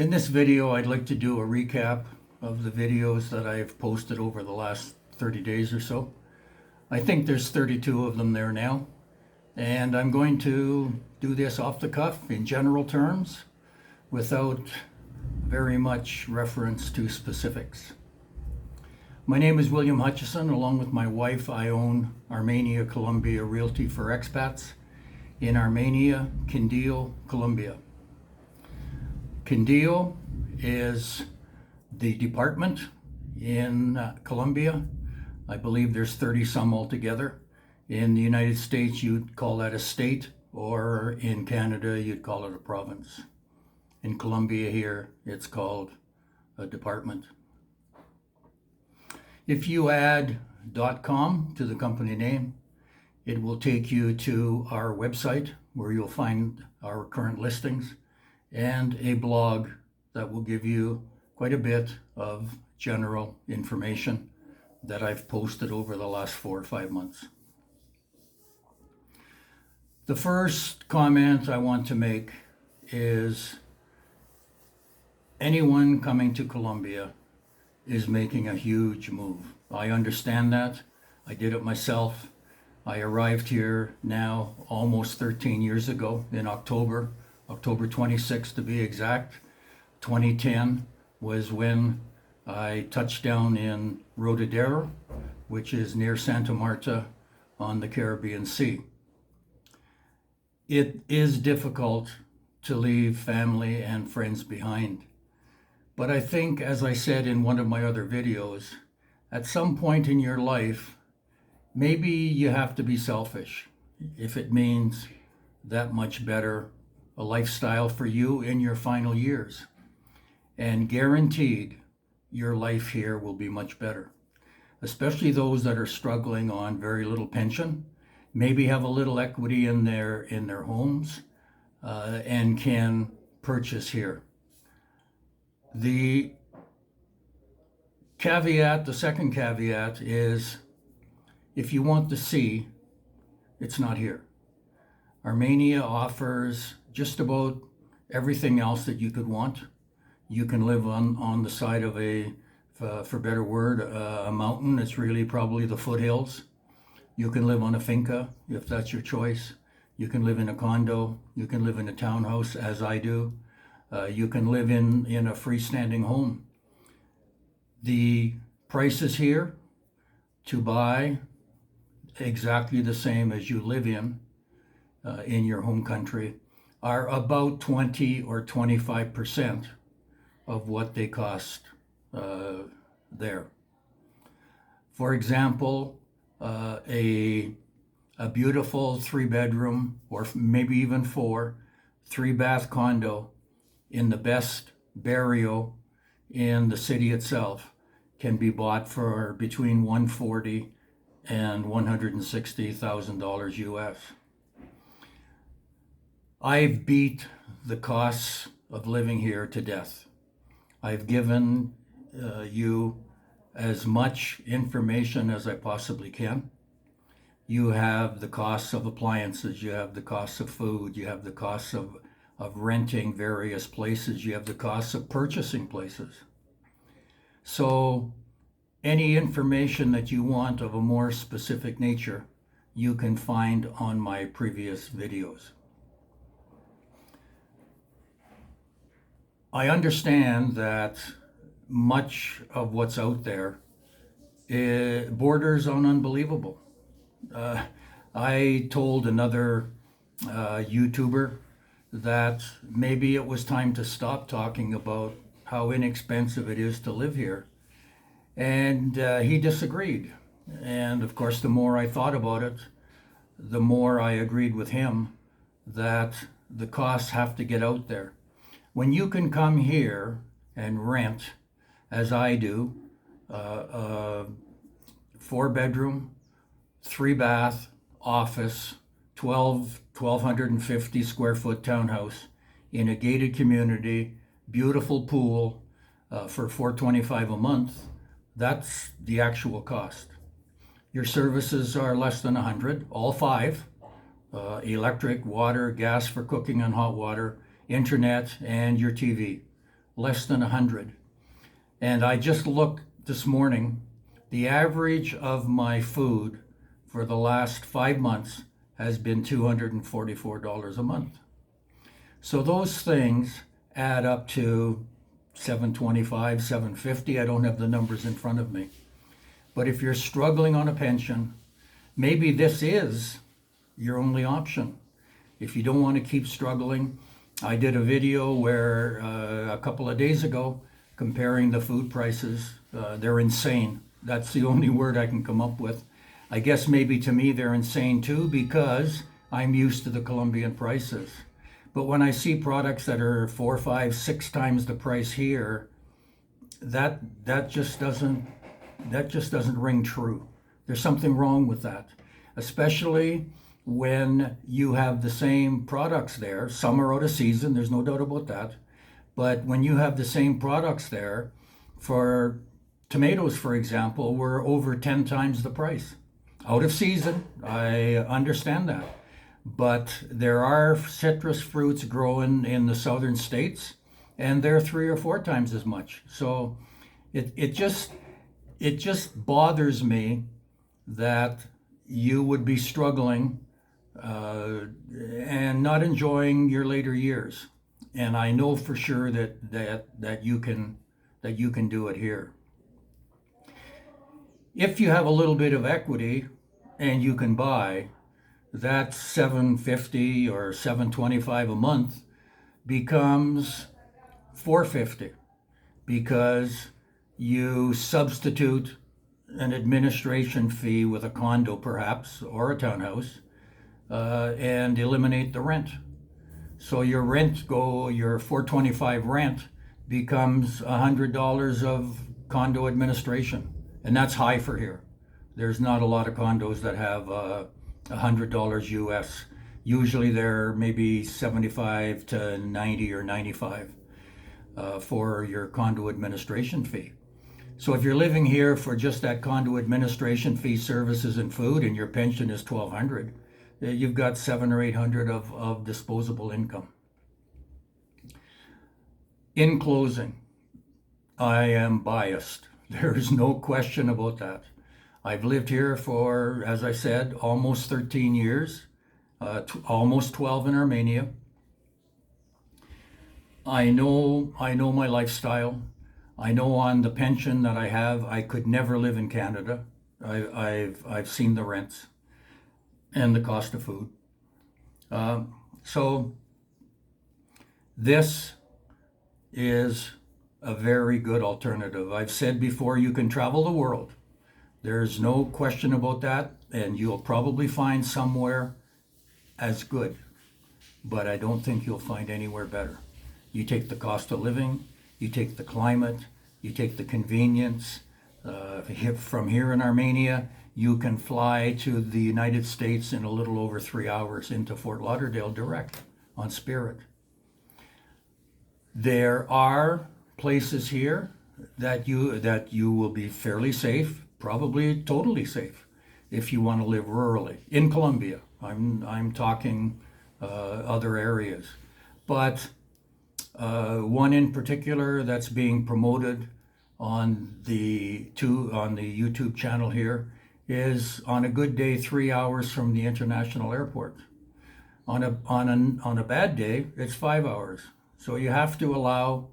In this video, I'd like to do a recap of the videos that I've posted over the last 30 days or so. I think there's 32 of them there now, and I'm going to do this off the cuff in general terms without very much reference to specifics. My name is William Hutchison. Along with my wife, I own Armenia Colombia Realty for Expats in Armenia, Colombia. Quindío is the department in Colombia. I believe there's 30 some altogether. In the United States, you'd call that a state, or in Canada, you'd call it a province. In Colombia here, it's called a department. If you add .com to the company name, it will take you to our website where you'll find our current listings and a blog that will give you quite a bit of general information that I've posted over the last 4 or 5 months. The first comment I want to make is anyone coming to Colombia is making a huge move. I understand that. I did it myself. I arrived here now almost 13 years ago in October 26th to be exact. 2010 was when I touched down in Rodadero, which is near Santa Marta on the Caribbean Sea. It is difficult to leave family and friends behind. But I think, as I said in one of my other videos, at some point in your life, maybe you have to be selfish if it means that much better a lifestyle for you in your final years. And guaranteed, your life here will be much better, especially those that are struggling on very little pension, maybe have a little equity in their homes, and can purchase here. The second caveat is, if you want the sea, it's not here. Armenia offers just about everything else that you could want. You can live on the side of for better word, a mountain. It's really probably the foothills. You can live on a finca, if that's your choice. You can live in a condo. You can live in a townhouse, as I do. You can live in a freestanding home. The prices here to buy exactly the same as you live in your home country are about 20 or 25% of what they cost there. For example, a beautiful 3-bedroom, or maybe even 4, 3-bath condo in the best barrio in the city itself can be bought for between $140,000 and $160,000 US. I've beat the costs of living here to death. I've given you as much information as I possibly can. You have the costs of appliances, you have the costs of food, you have the costs of renting various places, you have the costs of purchasing places. So any information that you want of a more specific nature, you can find on my previous videos. I understand that much of what's out there borders on unbelievable. I told another YouTuber that maybe it was time to stop talking about how inexpensive it is to live here. And he disagreed. And of course, the more I thought about it, the more I agreed with him that the costs have to get out there. When you can come here and rent, as I do, a 4-bedroom, 3-bath office, 1,250 square foot townhouse in a gated community, beautiful pool, for $425 a month, that's the actual cost. Your services are less than 100, all 5, electric, water, gas for cooking and hot water, internet, and your TV. less than 100. And I just looked this morning, the average of my food for the last 5 months has been $244 a month. So those things add up to $725, $750. I don't have the numbers in front of me. But if you're struggling on a pension, maybe this is your only option. If you don't want to keep struggling, I did a video where a couple of days ago comparing the food prices. They're insane. That's the only word I can come up with. I guess maybe to me they're insane too, because I'm used to the Colombian prices. But when I see products that are 4, 5, 6 times the price here, that just doesn't ring true. There's something wrong with that, especially when you have the same products there. Some are out of season, there's no doubt about that. But when you have the same products there, for tomatoes, for example, were over 10 times the price. Out of season, I understand that. But there are citrus fruits growing in the southern states, and they're 3 or 4 times as much. So it just bothers me that you would be struggling and not enjoying your later years. And I know for sure that you can do it here. If you have a little bit of equity and you can buy, that $750 or $725 a month becomes $450, because you substitute an administration fee with a condo perhaps, or a townhouse, and eliminate the rent. So your your $425 rent becomes $100 of condo administration. And that's high for here. There's not a lot of condos that have $100 US. Usually they're maybe 75 to 90 or 95 for your condo administration fee. So if you're living here for just that condo administration fee, services, and food, and your pension is $1,200, you've got $700 or $800 of disposable income. In closing, I am biased. There's no question about that. I've lived here for, as I said, almost 13 years, almost 12 in Armenia. I know my lifestyle. I know on the pension that I have, I could never live in Canada. I've seen the rents and the cost of food. So this is a very good alternative. I've said before, you can travel the world. There's no question about that, and you'll probably find somewhere as good, but I don't think you'll find anywhere better. You take the cost of living, you take the climate, you take the convenience. From here in Armenia, you can fly to the United States in a little over 3 hours into Fort Lauderdale direct on Spirit. There are places here that you will be fairly safe, probably totally safe, if you want to live rurally in Colombia. I'm talking other areas, but one in particular that's being promoted on the YouTube channel here is, on a good day, 3 hours from the international airport. On a bad day, it's 5 hours. So you have to allow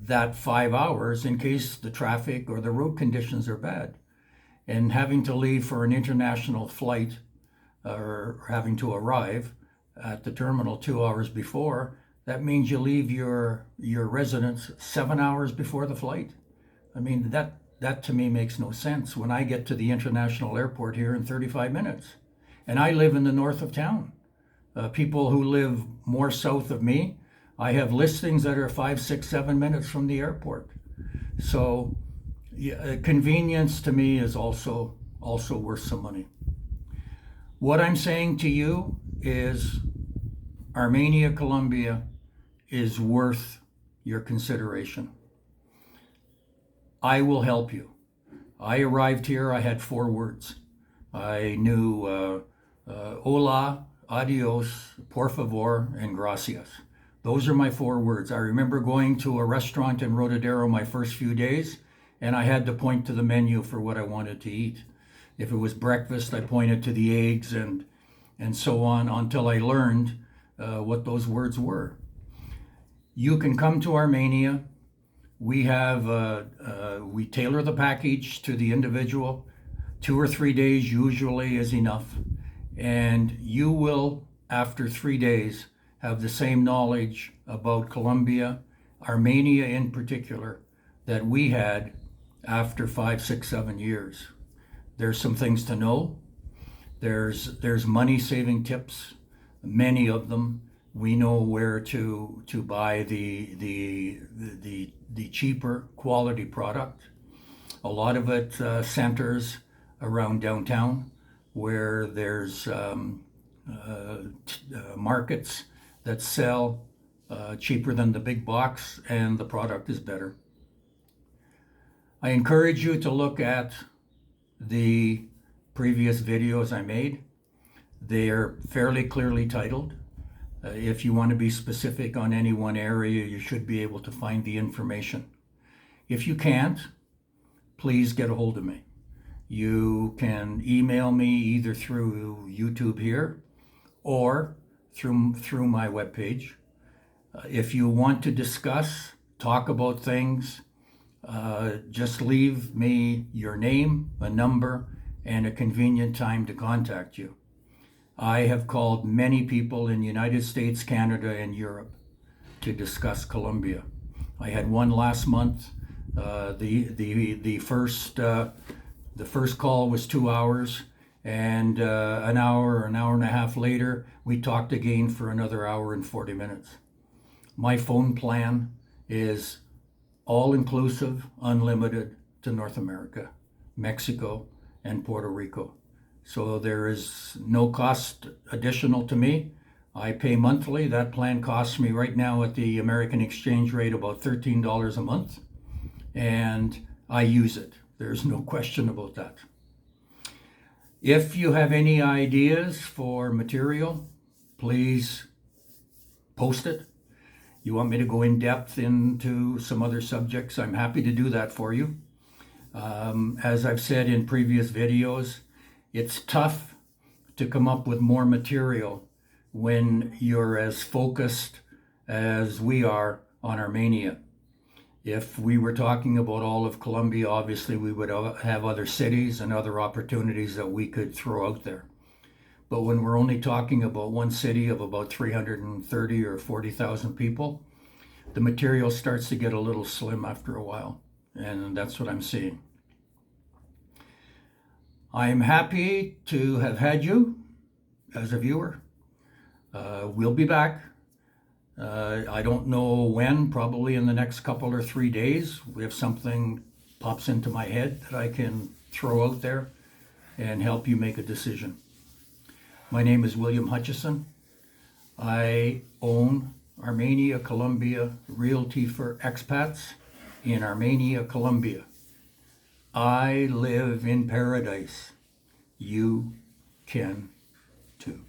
that 5 hours in case the traffic or the road conditions are bad. And having to leave for an international flight, or having to arrive at the terminal 2 hours before, that means you leave your residence 7 hours before the flight. I mean, that to me makes no sense. When I get to the international airport here in 35 minutes, and I live in the north of town. People who live more south of me, I have listings that are 5, 6, 7 minutes from the airport. So convenience to me is also worth some money. What I'm saying to you is Armenia Colombia is worth your consideration. I will help you. I arrived here, I had 4 words. I knew hola, adios, por favor, and gracias. Those are my 4 words. I remember going to a restaurant in Rotodero my first few days, and I had to point to the menu for what I wanted to eat. If it was breakfast, I pointed to the eggs and so on until I learned what those words were. You can come to Armenia. We tailor the package to the individual. 2 or 3 days usually is enough. And you will, after 3 days, have the same knowledge about Colombia, Armenia in particular, that we had after 5, 6, 7 years. There's some things to know. There's money saving tips, many of them. We know where to buy the cheaper quality product. A lot of it centers around downtown, where there's markets that sell cheaper than the big box, and the product is better. I encourage you to look at the previous videos I made. They're fairly clearly titled. If you want to be specific on any one area, you should be able to find the information. If you can't, please get a hold of me. You can email me either through YouTube here or through my webpage. If you want to discuss, talk about things, just leave me your name, a number, and a convenient time to contact you. I have called many people in the United States, Canada, and Europe to discuss Colombia. I had one last month. The first call was 2 hours, and an hour and a half later, we talked again for another hour and 40 minutes. My phone plan is all-inclusive, unlimited to North America, Mexico, and Puerto Rico. So there is no cost additional to me. I pay monthly. That plan costs me right now at the American exchange rate about $13 a month, and I use it. There's no question about that. If you have any ideas for material, please post it. You want me to go in depth into some other subjects, I'm happy to do that for you. As I've said in previous videos, it's tough to come up with more material when you're as focused as we are on Armenia. If we were talking about all of Colombia, obviously we would have other cities and other opportunities that we could throw out there. But when we're only talking about one city of about 330 or 40,000 people, the material starts to get a little slim after a while. And that's what I'm seeing. I am happy to have had you as a viewer. We'll be back. I don't know when, probably in the next couple or 3 days. If something pops into my head that I can throw out there and help you make a decision. My name is William Hutchison. I own Armenia Colombia Realty for Expats in Armenia, Colombia. I live in paradise. You can too.